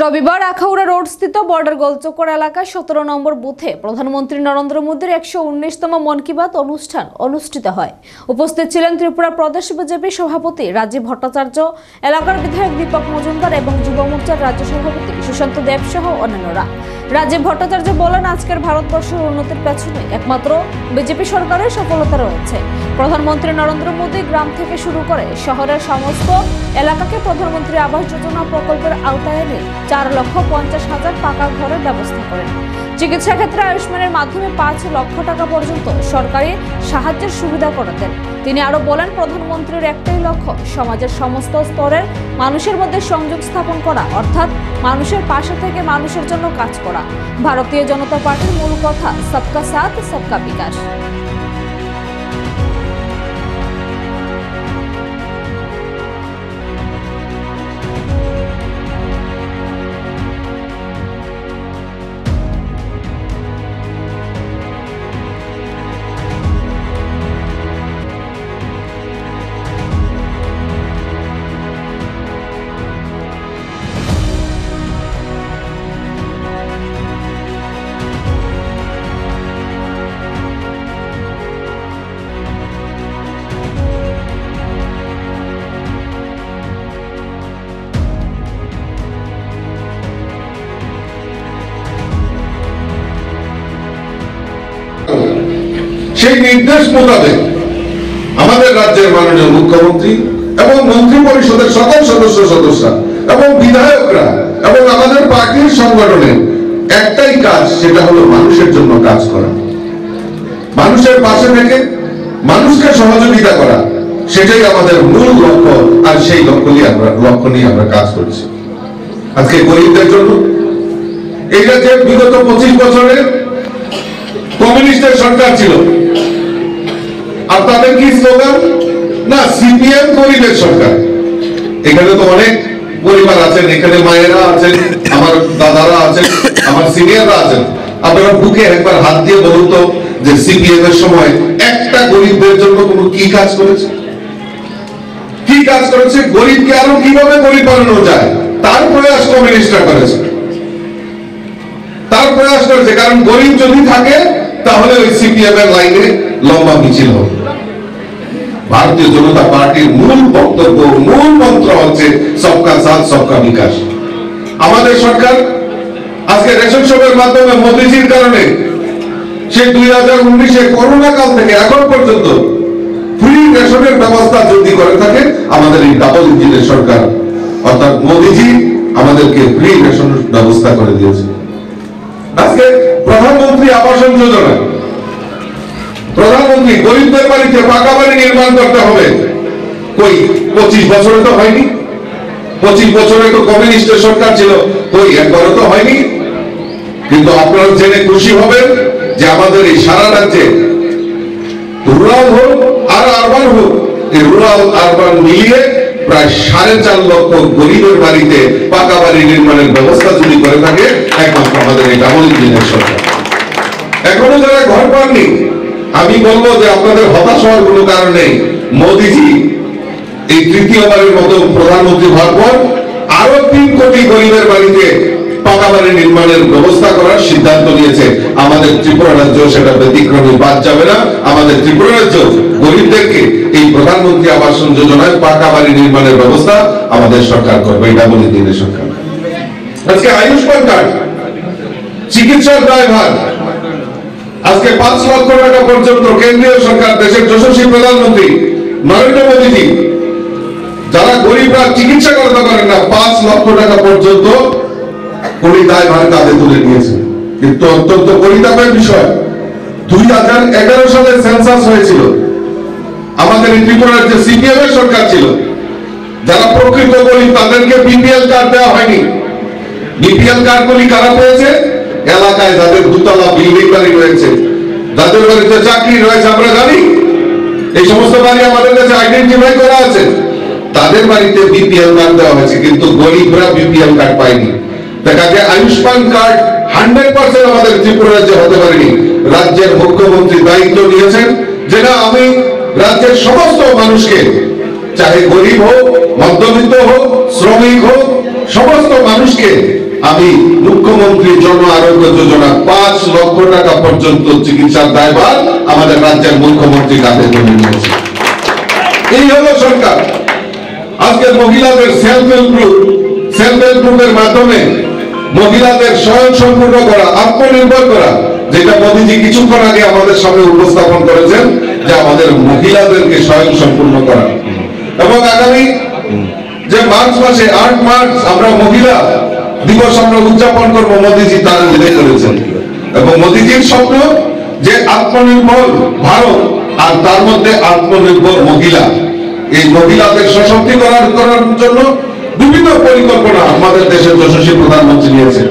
রবিবার আখাউড়া রোড স্থিত বর্ডার গোলচক্কর এলাকায় 17 নম্বর বুথে প্রধানমন্ত্রী নরেন্দ্র মোদীর 119তম মন কি বাত অনুষ্ঠান অনুষ্ঠিত হয়। উপস্থিত ছিলেন ত্রিপুরা প্রদেশ বিজেপি সভাপতি রাজীব ভট্টাচার্য, এলাকার বিধায়ক দীপক মজুমদার এবং যুব মোর্চার রাজ্য সভাপতি সুশান্ত দেব সহ অন্যান্যরা। রাজীব ভট্টাচার্য বলেন, আজকের ভারতবর্ষের উন্নতির পেছনে একমাত্র বিজেপি সরকারের সফলতা রয়েছে। প্রধানমন্ত্রী নরেন্দ্র মোদী গ্রাম থেকে শুরু করে শহরের সমস্ত এলাকাকে প্রধানমন্ত্রী আবাস যোজনা প্রকল্পের আওতায় এনে 4,50,000 পাকা ঘরের ব্যবস্থা করেন। চিকিৎসা ক্ষেত্রে আয়ুষ্মানের মাধ্যমে 5 লক্ষ টাকা পর্যন্ত সরকারি সাহায্যের সুবিধা করে দেন। তিনি আরো বলেন, প্রধানমন্ত্রীর একটাই লক্ষ্য সমাজের সমস্ত স্তরের মানুষের মধ্যে সংযোগ স্থাপন করা, অর্থাৎ মানুষের পাশে থেকে মানুষের জন্য কাজ করা। ভারতীয় জনতা পার্টির মূল কথা সবকা সাথ সবকা বিকাশ। সেই নির্দেশ মোতাবেক আমাদের রাজ্যের মাননীয় মুখ্যমন্ত্রী এবং মন্ত্রী পরিষদের সকল সদস্যরা এবং বিধায়করা এবং আমাদের পার্টির সংগঠনের একটাই কাজ, সেটা হলো মানুষের জন্য কাজ করা, মানুষের পাশে থেকে মানুষকে সহযোগিতা করা। সেটাই আমাদের মূল লক্ষ্য, আর সেই লক্ষ্য নিয়ে আমরা কাজ করছি। আজকে গরিবদের জন্য এই রাজ্যে বিগত 25 বছরে কমিউনিস্টের সরকার ছিল, আর তাদের কি স্লোগান না, সিপিএম গরিবের সরকার। এখানে তো অনেক পরিবার আছেন, এখানে মায়েরা আছেন, আমার দাদারা আছেন, আমার সিনিয়ররা আছেন। আপনারা বুকে একবার হাত দিয়ে বলুন তো যে সিপিএম এর সময় একটা গরিবদের জন্য কোন কি কাজ করেছে? কি কাজ করেছে? গরিবকে আরো কিভাবে গরিব বানানো যায় তার প্রয়াস কমিউনিস্টরা করেছে, তার প্রয়াস করেছে। কারণ গরিব যদি থাকে তাহলে ওই সিপিএম এর লাইনে লম্বা মিছিল হবে। ভারতীয় জনতা পার্টির মূল বক্তব্য, মূল মন্ত্র হচ্ছে সবকা সাথ সবকা বিকাশ। আমাদের সরকার আজকে রেশন শপের মাধ্যমে মোদিজির কারণে সে 2019-এ করোনা কাল থেকে এখন পর্যন্ত ফ্রি রেশনের ব্যবস্থা যদি করে থাকে আমাদের এই ডাবল ইঞ্জিনের সরকার, অর্থাৎ মোদিজি আমাদেরকে ফ্রি রেশনের ব্যবস্থা করে দিয়েছে। আজকে প্রধানমন্ত্রী আবাস যোজনা, প্রধানমন্ত্রী গরিবদের বাড়িতে পাকা বাড়ি নির্মাণ করতে হবে, কই 25 বছরে তো হয়নি। 25 বছরে তো কমিউনিস্টের সরকার ছিল, কই একবারও তো হয়নি। কিন্তু আপনারা জেনে খুশি হবেন যে আমাদের এই সারা রাজ্যে রুরাল হোক আর আরবান হোক, এই রুরাল আরবান মিলিয়ে প্রায় 4.5 লক্ষ গরিবের বাড়িতে পাকা বাড়ি নির্মাণের ব্যবস্থা যদি করে থাকে একমাত্র আমাদের এই ডাবল ইঞ্জিনের সরকার। এখনো যারা ঘর পাননি, আমি বলবো যে আপনাদের হতাশ হওয়ার কোনো কারণ নেই। মোদিজি এই তৃতীয়বারের মতো প্রধানমন্ত্রী হওয়ার পর আরো 3 কোটি গরিবের বাড়িতে পাকা বাড়ি নির্মাণের ব্যবস্থা করার সিদ্ধান্ত নিয়েছে। আমাদের ত্রিপুরা রাজ্য সেটা ব্যতিক্রমী বাদ যাবে না। আমাদের ত্রিপুরা রাজ্য গরিবদেরকে এই প্রধানমন্ত্রী আবাস যোজনায় পাকা বাড়ি নির্মাণের ব্যবস্থা আমাদের সরকার করবে, এটা বলে দিনে সরকার। আজকে আয়ুষ্মান কার্ড, চিকিৎসার দায়ভার আজকে 5 লক্ষ টাকা পর্যন্ত কেন্দ্রীয় সরকার, দেশের যশস্বী প্রধানমন্ত্রী নরেন্দ্র মোদীজি, যারা গরিবরা চিকিৎসা করাতে পারেন না, 5 লক্ষ টাকা পর্যন্ত কোটি দায়ভার তাদের তুলে নিয়েছে। কিন্তু অত্যন্ত পরিতাপের বিষয়, 2011 সালে সেন্সাস হয়েছিল, আমাদের ত্রিপুরার যে সিপিএম এর সরকার ছিল, যারা প্রকৃত গরিব তাদেরকে বিপিএল কার্ড দেওয়া হয়নি। বিপিএল কার্ড গুলি কারা পেয়েছে? এলাকায় যাদের 2 তলা বিল্ডিং বাড়ি রয়েছে, যাদের বাড়িতে চাকরি রয়েছে, আমরা জানি এই সমস্ত বাড়ি আমাদের কাছে আইডেন্টিফাই করা আছে, তাদের বাড়িতে বিপিএল কার্ড দেওয়া হয়েছে, কিন্তু গরিবরা বিপিএল কার্ড পায়নি। দেখা যায় আয়ুষ্মান কার্ড 100% আমাদের ত্রিপুরা রাজ্যে হতে পারেনি। রাজ্যের মুখ্যমন্ত্রী দায়িত্ব নিয়েছেন যে না, আমি রাজ্যের সমস্ত মানুষকে, চাহে গরিব হোক, মধ্যবিত্ত হোক, শ্রমিক হোক, সমস্ত মানুষকে আমি মুখ্যমন্ত্রী জন আরোগ্য যোজনা 5 লক্ষ টাকা পর্যন্ত চিকিৎসার দায়ভার আমাদের রাজ্যের মুখ্যমন্ত্রী কাঁধে তুলে নিয়েছে। এই হলো সরকার। আজকে মহিলাদের সেলফ হেল্প গ্রুপের মাধ্যমে মহিলাদের স্বয়ংসম্পূর্ণ করা, আত্মনির্ভর করা, যেটা মোদীজি কিছুক্ষণ আগে আমাদের সামনে উপস্থাপন করেছেন যে আমাদের মহিলাদেরকে স্বয়ংসম্পূর্ণ করা। এবং আগামী যে মার্চ মাসে 8 মার্চ আমরা মহিলা দিবস আমরা উদযাপন করবো, মোদীজি তার উল্লেখ করেছেন। এবং মোদীজির স্বপ্ন যে আত্মনির্ভর ভারত, আর তার মধ্যে আত্মনির্ভর মহিলা। এই মহিলাদের সশক্তিকরণ করার জন্য বিভিন্ন পরিকল্পনা আমাদের দেশের যশস্বী প্রধানমন্ত্রী নিয়েছেন।